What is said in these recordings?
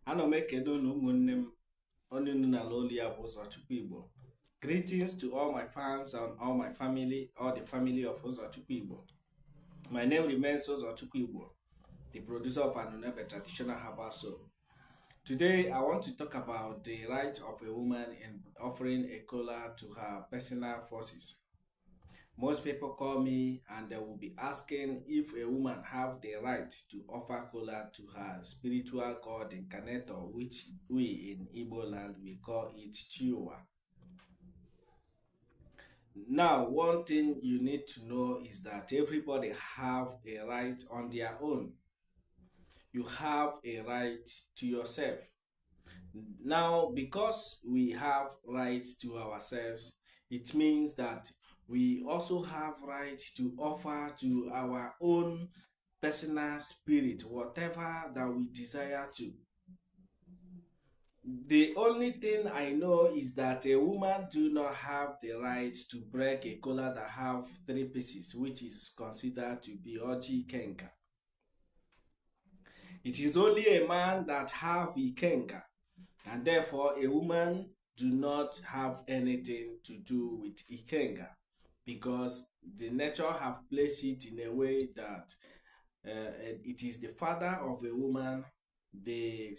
Ana m ekele unu ụmụnne m onye unu n'ala olu ya bụ Ụzọchukwu Igbo. Greetings to all my fans and all my family, all the family of Ụzọchukwu Igbo. My name remains Ụzọchukwu Igbo, the producer of Anunebe traditional herbal soap. Today I want to talk about the right of a woman in offering a kola to her personal forces. Most people call me and they will be asking if a woman have the right to offer kola to her spiritual god incarnator, which we in Igbo land we call it Chi-uwa. Now, one thing you need to know is that everybody have a right on their own. You have a right to yourself. Now, because we have rights to ourselves, it means that we also have right to offer to our own personal spirit whatever that we desire to. The only thing I know is that a woman do not have the right to break a kola that have 3 pieces, which is considered to be Ikenga. It is only a man that have Ikenga, and therefore a woman do not have anything to do with Ikenga, because the nature have placed it in a way that it is the father of a woman, the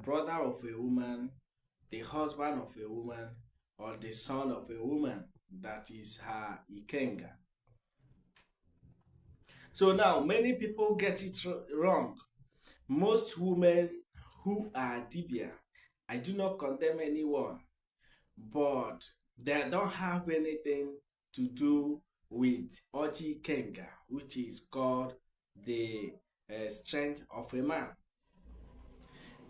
brother of a woman, the husband of a woman, or the son of a woman that is her Ikenga. So now many people get it wrong. Most women who are dibia, I do not condemn anyone, but they don't have anything to do with Ikenga, which is called the strength of a man.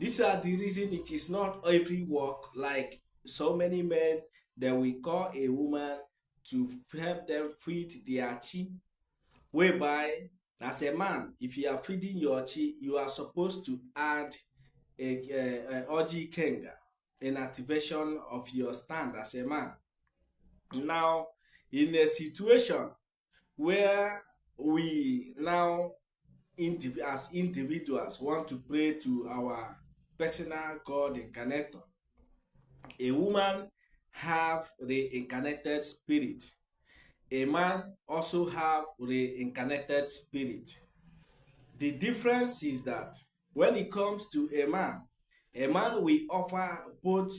These are the reason it is not every work like so many men that we call a woman to help them feed their chi, whereby as a man, if you are feeding your chi, you are supposed to add a Ikenga in activation of your stand as a man. Now, in a situation where we now as individuals want to pray to our personal God incarnator, a woman have reincarnated spirit. A man also have reincarnated spirit. The difference is that when it comes to a man will offer both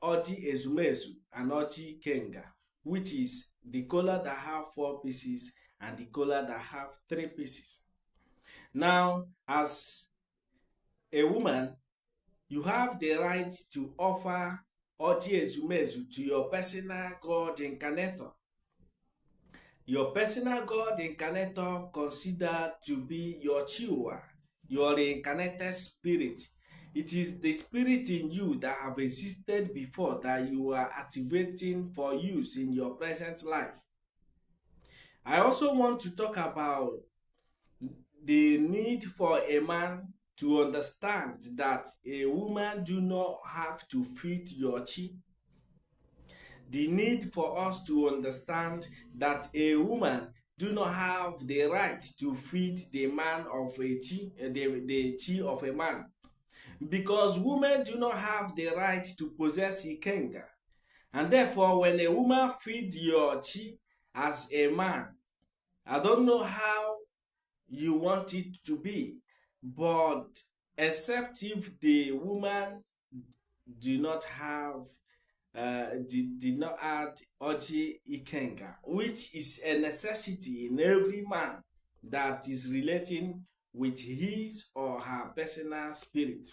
ezemezu and Ikenga, which is the kola that have 4 pieces and the kola that have 3 pieces. Now, as a woman, you have the right to offer ezemezu to your personal God incarnator. Your personal God incarnator considered to be your Chi-uwa, your reincarnated spirit. It is the spirit in you that have existed before that you are activating for use in your present life. I also want to talk about the need for a man to understand that a woman do not have to feed your chi. The need for us to understand that a woman do not have the right to feed the man of a chi, the chi of a man, because women do not have the right to possess Ikenga. And therefore, when a woman feed your chi as a man, I don't know how you want it to be, but except if the woman do not have did not add Ikenga, which is a necessity in every man that is relating with his or her personal spirit.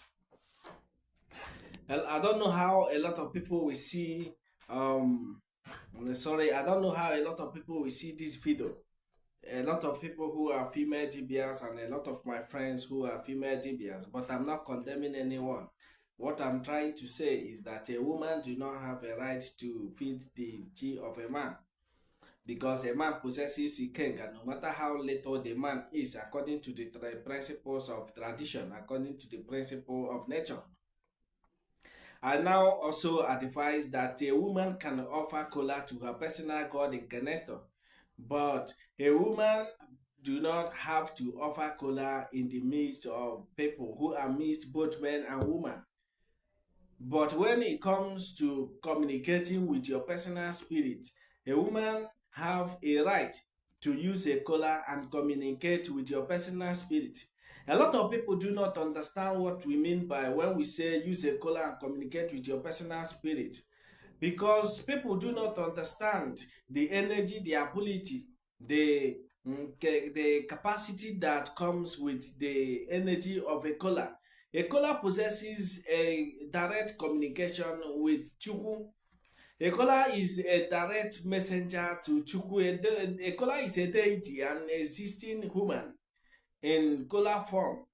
I don't know how a lot of people will see I don't know how a lot of people will see this video. A lot of people who are female DBS and a lot of my friends who are female DBS, but I'm not condemning anyone. What I'm trying to say is that a woman do not have a right to feed the chi of a man, because a man possesses Ikenga no matter how little the man is, according to the principles of tradition, according to the principle of nature. I now also advise that a woman can offer kola to her personal God incarnator, but a woman do not have to offer kola in the midst of people who are mixed, both men and women. But when it comes to communicating with your personal spirit, a woman have a right to use a kola and communicate with your personal spirit. A lot of people do not understand what we mean by when we say use a kola and communicate with your personal spirit, because people do not understand the energy, the ability, the the capacity that comes with the energy of a kola. A kola possesses a direct communication with Chukwu. A kola is a direct messenger to Chukwu. A kola is a deity, an existing human in kola form.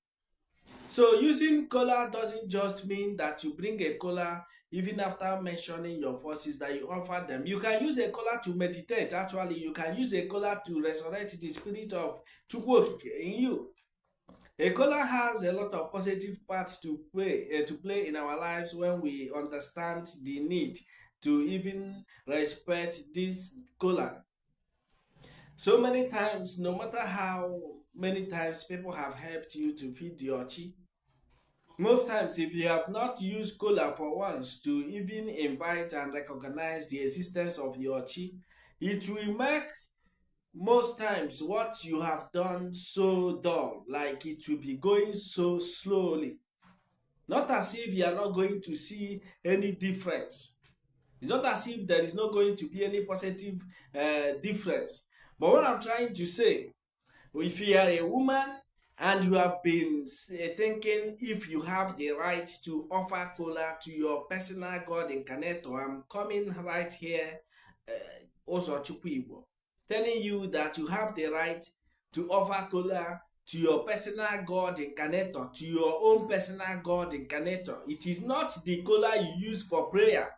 So using kola doesn't just mean that you bring a kola even after mentioning your forces that you offer them. You can use a kola to meditate. Actually, you can use a kola to resurrect the spirit of Chukwu in you. A kola has a lot of positive parts to play in our lives when we understand the need to even respect this kola. So many times, no matter how many times people have helped you to feed your chi, most times, if you have not used kola for once to even invite and recognize the existence of your chi, it will make most times what you have done so dull, like it will be going so slowly. Not as if you are not going to see any difference. It's not as if there is not going to be any positive difference. But what I'm trying to say, if you are a woman and you have been thinking if you have the right to offer kola to your personal God incarnator, I'm coming right here, also Chi-uwa, telling you that you have the right to offer kola to your personal God incarnator, to your own personal God incarnator. It is not the kola you use for prayer.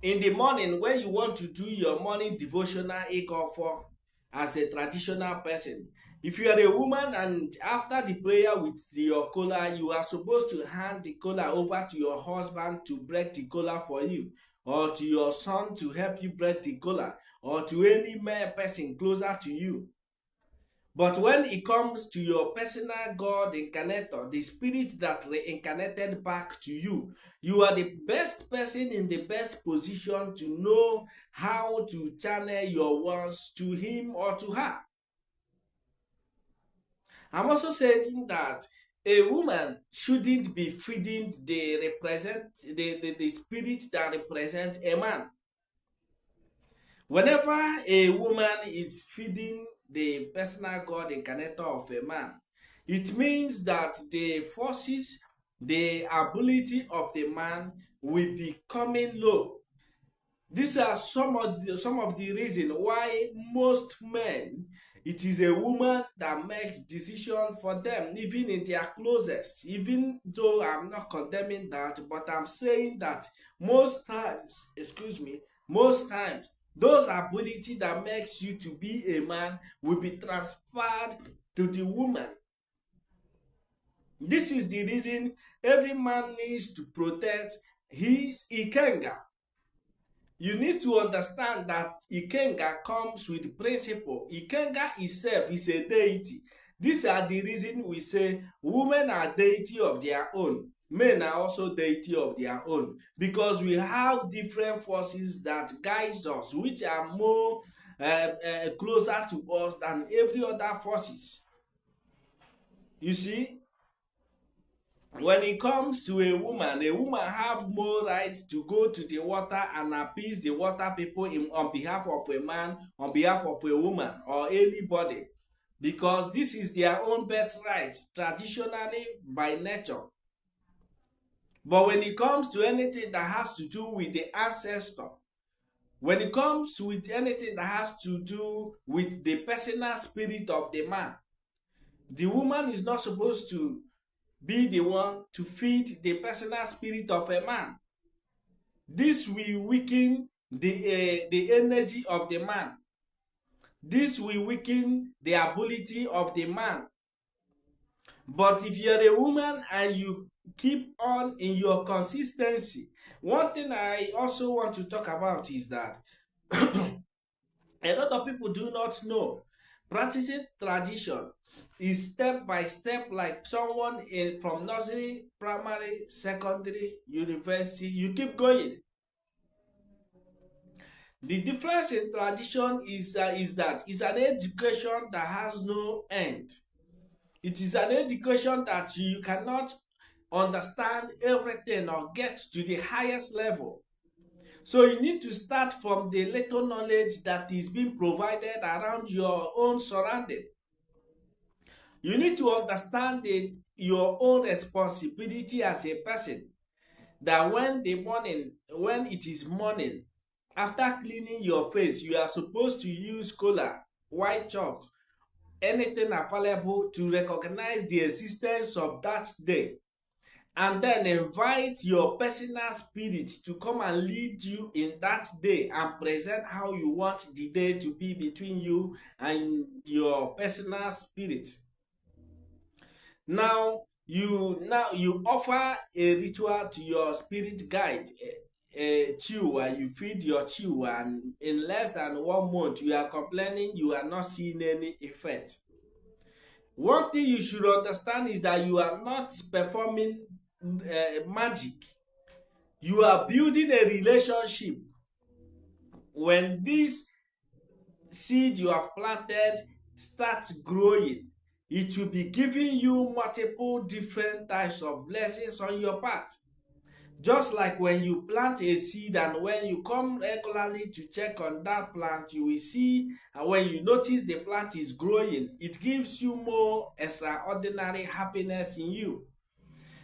In the morning, when you want to do your morning devotional for as a traditional person, if you are a woman and after the prayer with your kola, you are supposed to hand the kola over to your husband to break the kola for you, or to your son to help you break the kola, or to any male person closer to you. But when it comes to your personal God incarnator, the spirit that reincarnated back to you, you are the best person in the best position to know how to channel your words to him or to her. I'm also saying that a woman shouldn't be feeding the spirit that represents a man. Whenever a woman is feeding the personal God incarnator of a man, it means that the forces, the ability of the man will be coming low. These are some of the reasons why most men, it is a woman that makes decision for them, even in their closest. Even though I'm not condemning that, but I'm saying that most times, excuse me, most times those ability that makes you to be a man will be transferred to the woman. This is the reason every man needs to protect his Ikenga. You need to understand that Ikenga comes with principle. Ikenga itself is a deity. These are the reason we say women are deity of their own. Men are also deity of their own, because we have different forces that guides us, which are more closer to us than every other forces. You see, when it comes to a woman have more right to go to the water and appease the water people on behalf of a man, on behalf of a woman, or anybody, because this is their own birthright traditionally by nature. But when it comes to anything that has to do with the ancestor, when it comes to anything that has to do with the personal spirit of the man, the woman is not supposed to be the one to feed the personal spirit of a man. This will weaken the energy of the man. This will weaken the ability of the man. But if you're a woman and you keep on in your consistency, one thing I also want to talk about is that a lot of people do not know Practicing tradition is step by step, like someone from nursery, primary, secondary, university, you keep going. The difference in tradition is that it's an education that has no end. It is an education that you cannot understand everything or get to the highest level. So you need to start from the little knowledge that is being provided around your own surrounding. You need to understand your own responsibility as a person, that when it is morning, after cleaning your face, you are supposed to use kola, white chalk, anything available to recognize the existence of that day, and then invite your personal spirit to come and lead you in that day and present how you want the day to be between you and your personal spirit. Now you offer a ritual to your spirit guide, a Chi-uwa. You feed your Chi-uwa, and in less than 1 month you are complaining you are not seeing any effect. One thing you should understand is that you are not performing magic. You are building a relationship. When this seed you have planted starts growing, it will be giving you multiple different types of blessings on your path. Just like when you plant a seed and when you come regularly to check on that plant, you will see, and when you notice the plant is growing, it gives you more extraordinary happiness in you.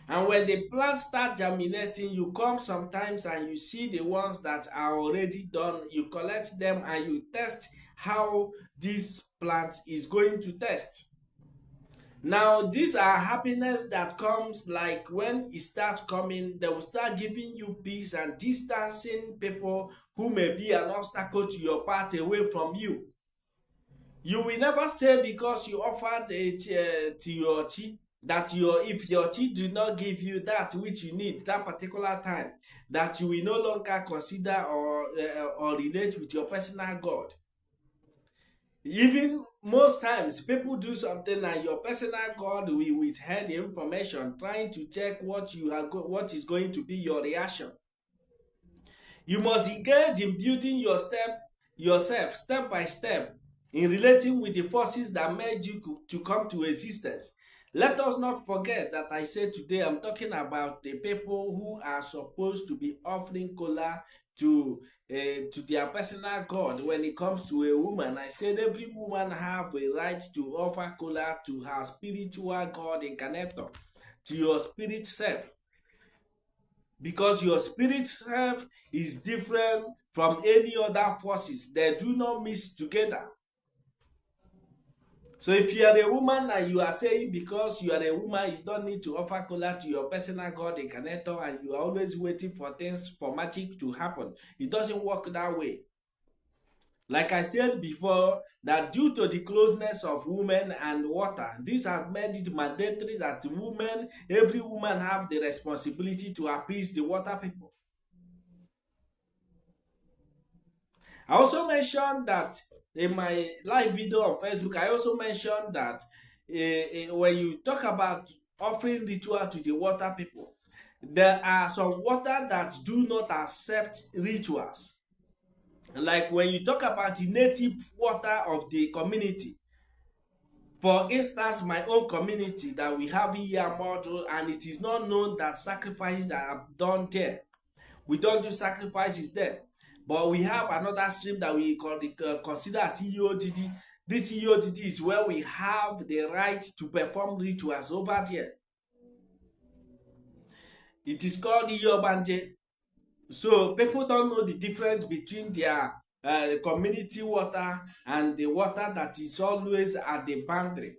And when the plants start germinating, you come sometimes and you see the ones that are already done, you collect them and you test how this plant is going to test. Now, these are happiness that comes, like when it starts coming, they will start giving you peace and distancing people who may be an obstacle to your path away from you. You will never say because you offered to your chi that if your chi do not give you that which you need that particular time, that you will no longer consider or relate with your personal God. Even most times people do something and your personal God will withhold the information, trying to check what is going to be your reaction. You must engage in building yourself step by step in relating with the forces that made you to come to existence. Let us not forget that I said today I'm talking about the people who are supposed to be offering kola to their personal God. When it comes to a woman, I said every woman have a right to offer kola to her spiritual God incarnator, to your spirit self, because your spirit self is different from any other forces. They do not mix together. So if you are a woman and you are saying because you are a woman you don't need to offer kola to your personal God incarnator, and you are always waiting for things, for magic to happen, it doesn't work that way. Like I said before, that due to the closeness of women and water, this has made it mandatory that every woman have the responsibility to appease the water people. I also mentioned that in my live video on Facebook, I also mentioned that when you talk about offering ritual to the water people, there are some water that do not accept rituals. Like when you talk about the native water of the community, for instance, my own community that we have here model, and it is not known that sacrifices that are done there, we don't do sacrifices there. But we have another stream that we consider as EODD. This EODD is where we have the right to perform rituals over there. It is called Iyobanje. So people don't know the difference between their community water and the water that is always at the boundary.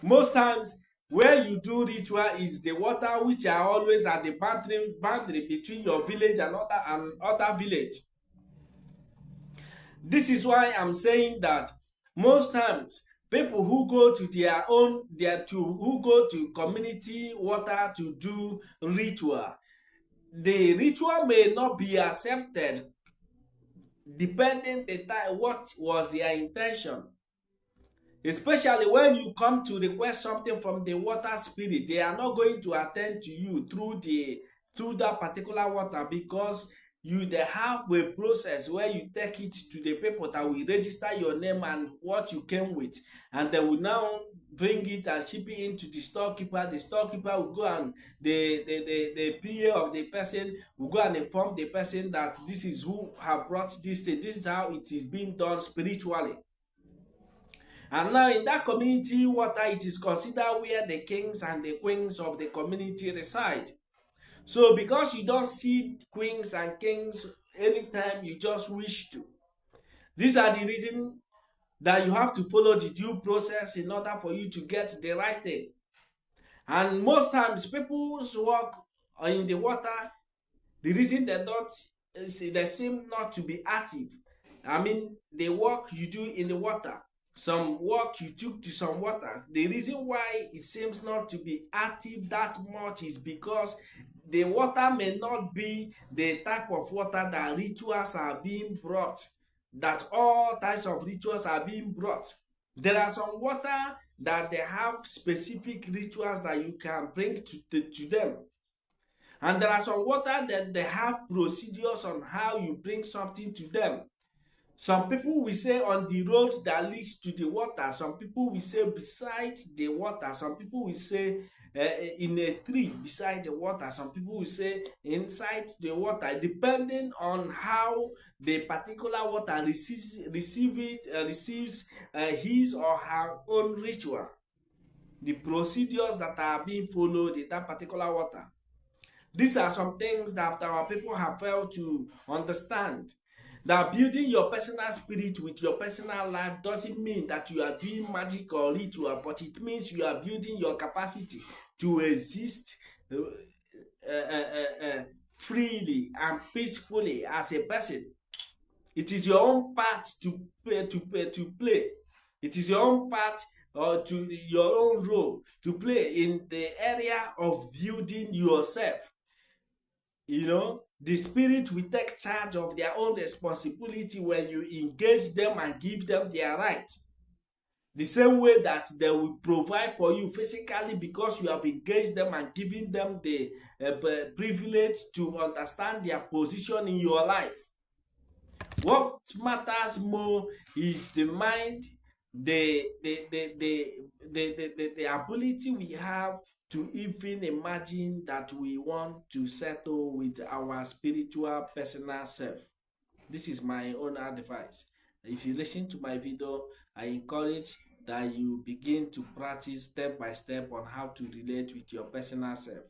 Most times where you do ritual is the water which are always at the boundary between your village and other village. This is why I'm saying that most times people who go to who go to community water to do ritual, the ritual may not be accepted depending the time what was their intention. Especially when you come to request something from the water spirit, they are not going to attend to you through that particular water, because they have a process where you take it to the people that will register your name and what you came with, and they will now bring it and ship it into the storekeeper. The storekeeper will go, and the PA of the person will go and inform the person that this is who have brought this thing, this is how it is being done spiritually. And now in that community water, it is considered where the kings and the queens of the community reside. So because you don't see queens and kings anytime you just wish to, these are the reason that you have to follow the due process in order for you to get the right thing. And most times people's work in the water, the reason they don't is they seem not to be active. I mean, the work you do in the water, some work you took to some water, the reason why it seems not to be active that much is because the water may not be the type of water that rituals are being brought, that all types of rituals are being brought. There are some water that they have specific rituals that you can bring to them. And there are some water that they have procedures on how you bring something to them. Some people will say on the road that leads to the water. Some people will say beside the water. Some people will say in a tree beside the water. Some people will say inside the water, depending on how the particular water receives his or her own ritual. The procedures that are being followed in that particular water. These are some things that our people have failed to understand. That building your personal spirit with your personal life doesn't mean that you are doing magic or ritual, but it means you are building your capacity to exist freely and peacefully as a person. It is your own part to play. It is your own part or to your own role to play in the area of building yourself. The spirit will take charge of their own responsibility when you engage them and give them their right. The same way that they will provide for you physically because you have engaged them and given them the privilege to understand their position in your life. What matters more is the mind, the ability we have to even imagine that we want to settle with our spiritual personal self. This is my own advice. If you listen to my video, I encourage that you begin to practice step by step on how to relate with your personal self.